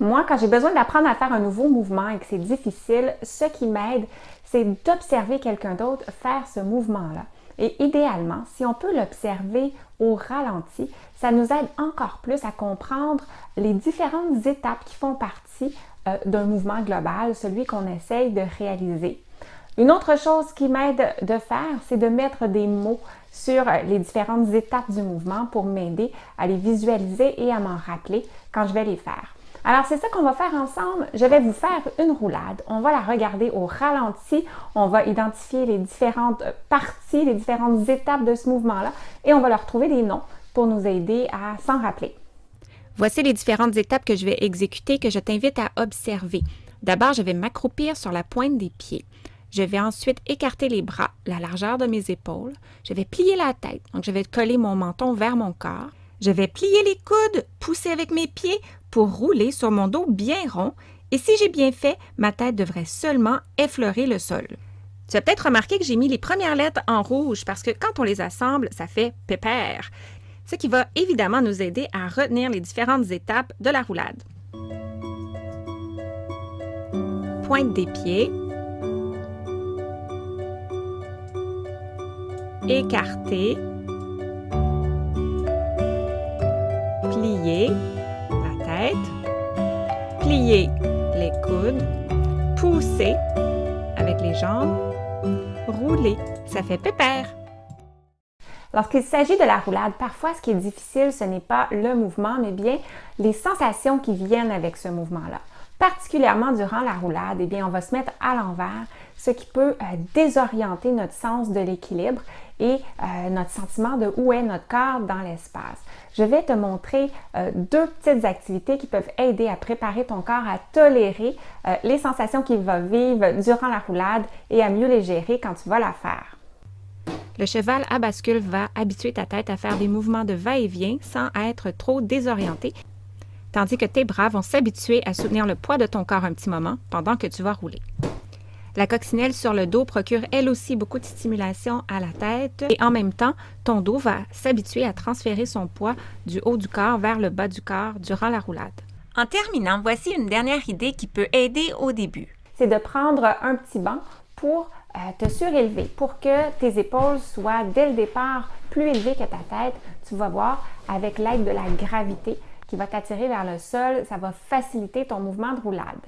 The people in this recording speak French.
Moi, quand j'ai besoin d'apprendre à faire un nouveau mouvement et que c'est difficile, ce qui m'aide, c'est d'observer quelqu'un d'autre faire ce mouvement-là. Et idéalement, si on peut l'observer au ralenti, ça nous aide encore plus à comprendre les différentes étapes qui font partie d'un mouvement global, celui qu'on essaye de réaliser. Une autre chose qui m'aide de faire, c'est de mettre des mots sur les différentes étapes du mouvement pour m'aider à les visualiser et à m'en rappeler quand je vais les faire. Alors, c'est ça qu'on va faire ensemble. Je vais vous faire une roulade. On va la regarder au ralenti. On va identifier les différentes parties, les différentes étapes de ce mouvement-là et on va leur trouver des noms pour nous aider à s'en rappeler. Voici les différentes étapes que je vais exécuter, que je t'invite à observer. D'abord, je vais m'accroupir sur la pointe des pieds. Je vais ensuite écarter les bras, la largeur de mes épaules. Je vais plier la tête, donc je vais coller mon menton vers mon corps. Je vais plier les coudes, pousser avec mes pieds pour rouler sur mon dos bien rond. Et si j'ai bien fait, ma tête devrait seulement effleurer le sol. Tu as peut-être remarqué que j'ai mis les premières lettres en rouge parce que quand on les assemble, ça fait pépère. Ce qui va évidemment nous aider à retenir les différentes étapes de la roulade. Pointe des pieds. Écarter, plier la tête, plier les coudes, pousser avec les jambes, rouler, ça fait pépère. Lorsqu'il s'agit de la roulade, parfois ce qui est difficile, ce n'est pas le mouvement, mais bien les sensations qui viennent avec ce mouvement-là. Particulièrement durant la roulade, eh bien, on va se mettre à l'envers, ce qui peut désorienter notre sens de l'équilibre et notre sentiment de où est notre corps dans l'espace. Je vais te montrer deux petites activités qui peuvent aider à préparer ton corps à tolérer les sensations qu'il va vivre durant la roulade et à mieux les gérer quand tu vas la faire. Le cheval à bascule va habituer ta tête à faire des mouvements de va-et-vient sans être trop désorienté, tandis que tes bras vont s'habituer à soutenir le poids de ton corps un petit moment pendant que tu vas rouler. La coccinelle sur le dos procure elle aussi beaucoup de stimulation à la tête et en même temps, ton dos va s'habituer à transférer son poids du haut du corps vers le bas du corps durant la roulade. En terminant, voici une dernière idée qui peut aider au début. C'est de prendre un petit banc pour te surélever, pour que tes épaules soient dès le départ plus élevées que ta tête. Tu vas voir, avec l'aide de la gravité qui va t'attirer vers le sol, ça va faciliter ton mouvement de roulade.